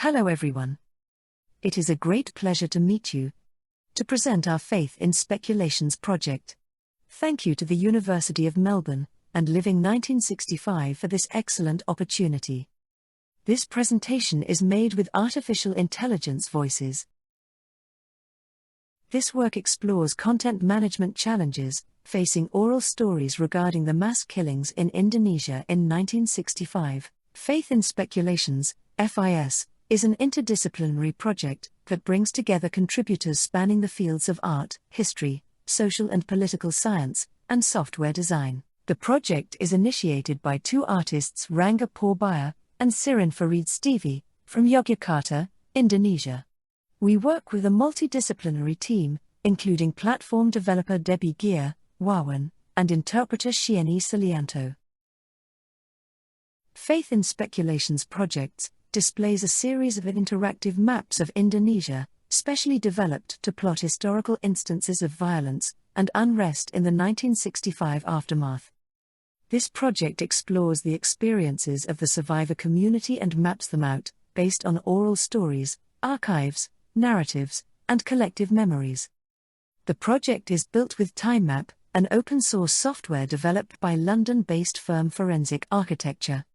Hello everyone. It is a great pleasure to meet you, to present our Faith in Speculations project. Thank you to the University of Melbourne and Living 1965 for this excellent opportunity. This presentation is made with artificial intelligence voices. This work explores content management challenges facing oral stories regarding the mass killings in Indonesia in 1965. Faith in Speculations, FIS, is an interdisciplinary project that brings together contributors spanning the fields of art, history, social and political science, and software design. The project is initiated by two artists, Rangga Purbaya and Sirin Farid Stevie, from Yogyakarta, Indonesia. We work with a multidisciplinary team, including platform developer Debbie Gear, Wawan, and interpreter Shieni Salianto. Faith in Speculations projects displays a series of interactive maps of Indonesia, specially developed to plot historical instances of violence and unrest in the 1965 aftermath. This project explores the experiences of the survivor community and maps them out, based on oral stories, archives, narratives, and collective memories. The project is built with TimeMap, an open-source software developed by London-based firm Forensic Architecture.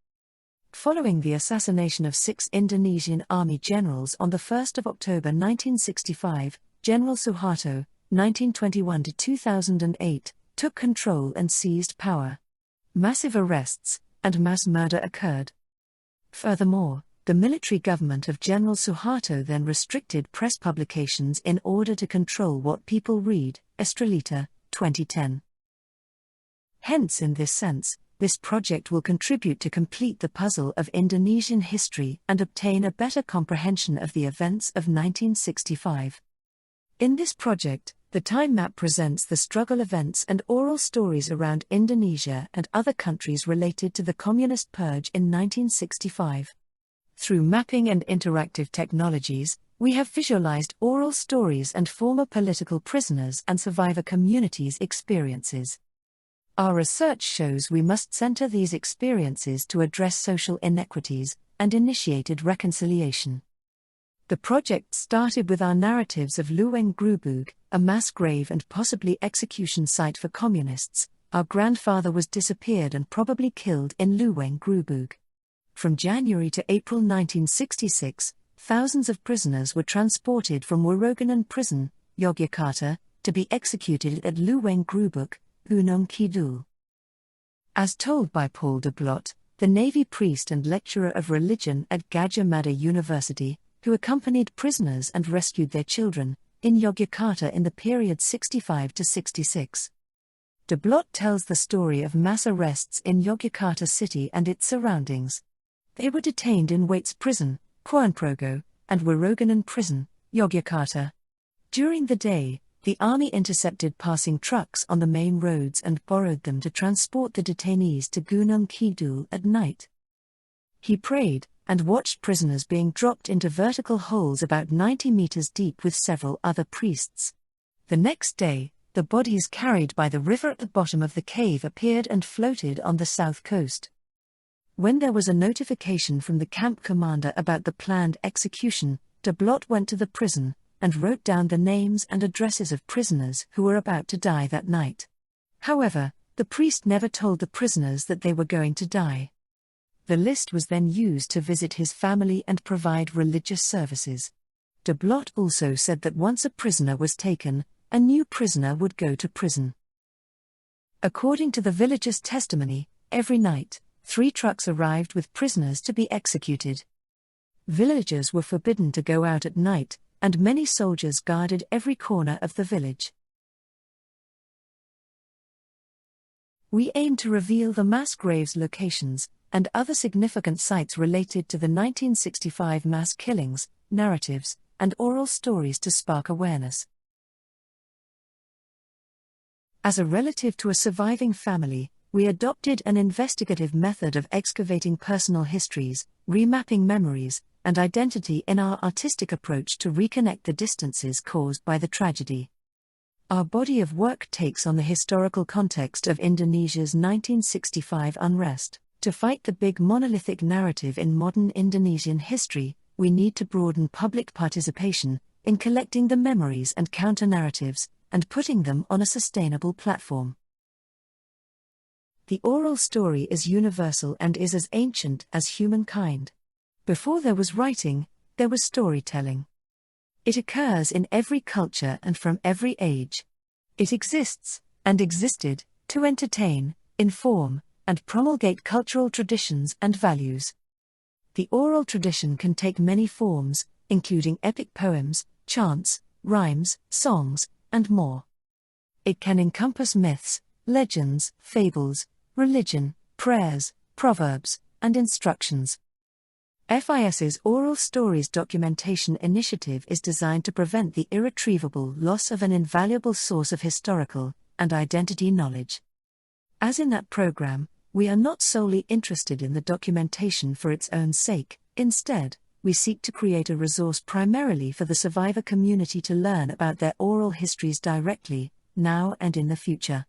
Following the assassination of 6 Indonesian army generals on 1 October 1965, General Suharto, 1921–2008, took control and seized power. Massive arrests and mass murder occurred. Furthermore, the military government of General Suharto then restricted press publications in order to control what people read. Estrelita, 2010. Hence, in this sense, this project will contribute to complete the puzzle of Indonesian history and obtain a better comprehension of the events of 1965. In this project, the time map presents the struggle events and oral stories around Indonesia and other countries related to the Communist purge in 1965. Through mapping and interactive technologies, we have visualized oral stories and former political prisoners and survivor communities' experiences. Our research shows we must center these experiences to address social inequities and initiated reconciliation. The project started with our narratives of Luweng Grubug, a mass grave and possibly execution site for communists. Our grandfather was disappeared and probably killed in Luweng Grubug. From January to April 1966, thousands of prisoners were transported from Waroganan Prison, Yogyakarta, to be executed at Luweng Grubug, Gunung Kidul. As told by Paul de Blot, the Navy priest and lecturer of religion at Gadjah Mada University, who accompanied prisoners and rescued their children, in Yogyakarta in the period 65 to 66. De Blot tells the story of mass arrests in Yogyakarta city and its surroundings. They were detained in Waits Prison, Kulonprogo, and Waroganan Prison, Yogyakarta. During the day, the army intercepted passing trucks on the main roads and borrowed them to transport the detainees to Gunung Kidul at night. He prayed and watched prisoners being dropped into vertical holes about 90 meters deep with several other priests. The next day, the bodies carried by the river at the bottom of the cave appeared and floated on the south coast. When there was a notification from the camp commander about the planned execution, de Blot went to the prison and wrote down the names and addresses of prisoners who were about to die that night. However, the priest never told the prisoners that they were going to die. The list was then used to visit his family and provide religious services. De Blot also said that once a prisoner was taken, a new prisoner would go to prison. According to the villagers' testimony, every night, 3 trucks arrived with prisoners to be executed. Villagers were forbidden to go out at night, and many soldiers guarded every corner of the village. We aim to reveal the mass graves locations and other significant sites related to the 1965 mass killings, narratives, and oral stories to spark awareness. As a relative to a surviving family, we adopted an investigative method of excavating personal histories, remapping memories, and identity in our artistic approach to reconnect the distances caused by the tragedy. Our body of work takes on the historical context of Indonesia's 1965 unrest. To fight the big monolithic narrative in modern Indonesian history, we need to broaden public participation in collecting the memories and counter-narratives and putting them on a sustainable platform. The oral story is universal and is as ancient as humankind. Before there was writing, there was storytelling. It occurs in every culture and from every age. It exists, and existed, to entertain, inform, and promulgate cultural traditions and values. The oral tradition can take many forms, including epic poems, chants, rhymes, songs, and more. It can encompass myths, legends, fables, religion, prayers, proverbs, and instructions. FIS's Oral Stories Documentation Initiative is designed to prevent the irretrievable loss of an invaluable source of historical and identity knowledge. As in that program, we are not solely interested in the documentation for its own sake. Instead, we seek to create a resource primarily for the survivor community to learn about their oral histories directly, now and in the future.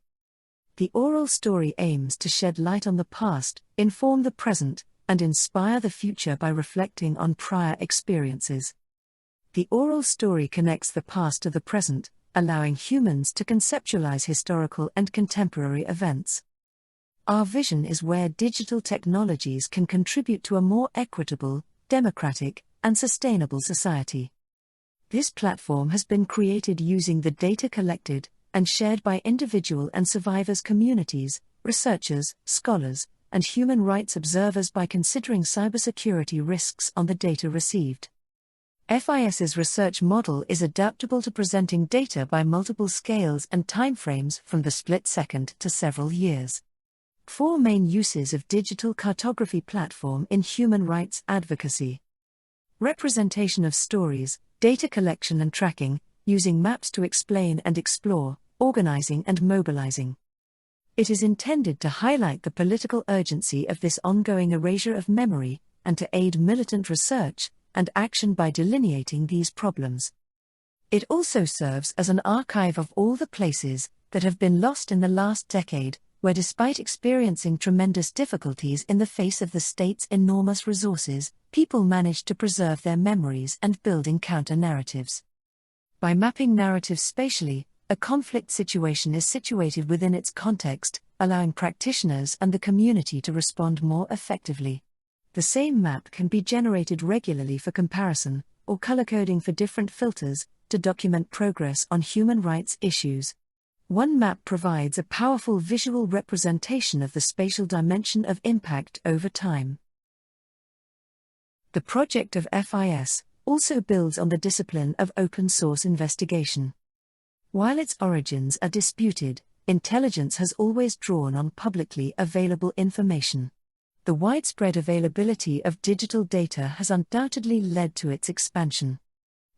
The oral story aims to shed light on the past, inform the present, and inspire the future by reflecting on prior experiences. The oral story connects the past to the present, allowing humans to conceptualize historical and contemporary events. Our vision is where digital technologies can contribute to a more equitable, democratic, and sustainable society. This platform has been created using the data collected and shared by individual and survivors' communities, researchers, scholars, and human rights observers by considering cybersecurity risks on the data received. FIS's research model is adaptable to presenting data by multiple scales and timeframes from the split second to several years. 4 main uses of digital cartography platform in human rights advocacy. Representation of stories, data collection and tracking, using maps to explain and explore, organizing and mobilizing. It is intended to highlight the political urgency of this ongoing erasure of memory, and to aid militant research and action by delineating these problems. It also serves as an archive of all the places that have been lost in the last decade, where despite experiencing tremendous difficulties in the face of the state's enormous resources, people managed to preserve their memories and building counter-narratives. By mapping narratives spatially, a conflict situation is situated within its context, allowing practitioners and the community to respond more effectively. The same map can be generated regularly for comparison, or color coding for different filters, to document progress on human rights issues. One map provides a powerful visual representation of the spatial dimension of impact over time. The project of FIS also builds on the discipline of open source investigation. While its origins are disputed, intelligence has always drawn on publicly available information. The widespread availability of digital data has undoubtedly led to its expansion.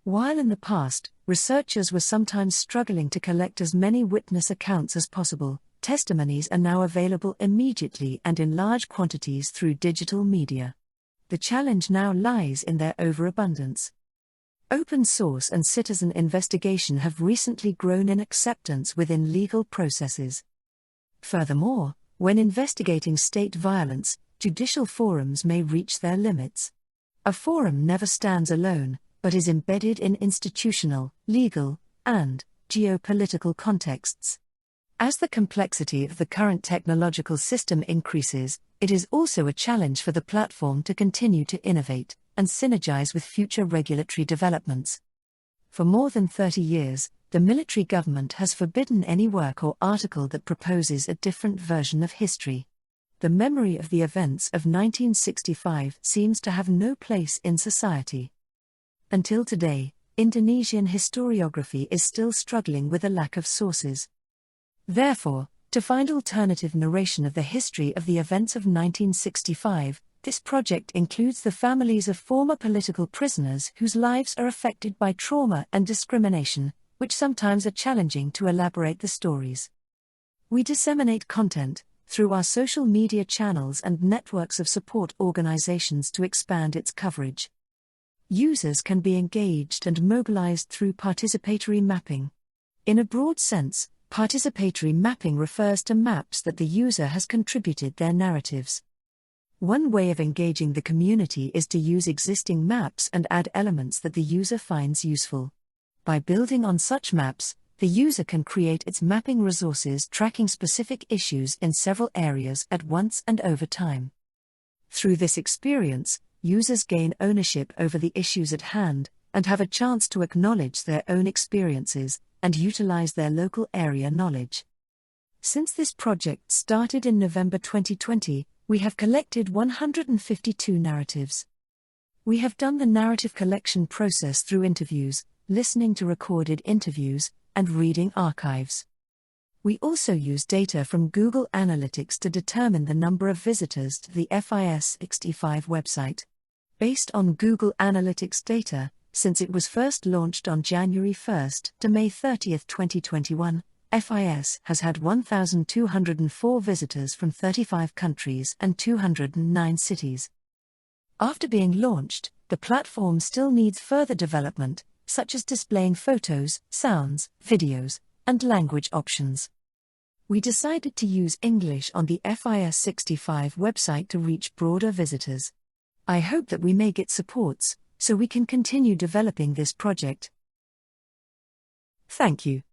While in the past, researchers were sometimes struggling to collect as many witness accounts as possible, testimonies are now available immediately and in large quantities through digital media. The challenge now lies in their overabundance. Open source and citizen investigation have recently grown in acceptance within legal processes. Furthermore, when investigating state violence, judicial forums may reach their limits. A forum never stands alone, but is embedded in institutional, legal, and geopolitical contexts. As the complexity of the current technological system increases, it is also a challenge for the platform to continue to innovate and synergize with future regulatory developments. For more than 30 years, the military government has forbidden any work or article that proposes a different version of history. The memory of the events of 1965 seems to have no place in society. Until today, Indonesian historiography is still struggling with a lack of sources. Therefore, to find alternative narration of the history of the events of 1965, this project includes the families of former political prisoners whose lives are affected by trauma and discrimination, which sometimes are challenging to elaborate the stories. We disseminate content through our social media channels and networks of support organizations to expand its coverage. Users can be engaged and mobilized through participatory mapping. In a broad sense, participatory mapping refers to maps that the user has contributed their narratives. One way of engaging the community is to use existing maps and add elements that the user finds useful. By building on such maps, the user can create its mapping resources tracking specific issues in several areas at once and over time. Through this experience, users gain ownership over the issues at hand and have a chance to acknowledge their own experiences and utilize their local area knowledge. Since this project started in November 2020, we have collected 152 narratives. We have done the narrative collection process through interviews, listening to recorded interviews, and reading archives. We also use data from Google Analytics to determine the number of visitors to the FIS 65 website. Based on Google Analytics data, since it was first launched on January 1 to May 30, 2021, FIS has had 1,204 visitors from 35 countries and 209 cities. After being launched, the platform still needs further development, such as displaying photos, sounds, videos, and language options. We decided to use English on the FIS 65 website to reach broader visitors. I hope that we may get supports, so we can continue developing this project. Thank you.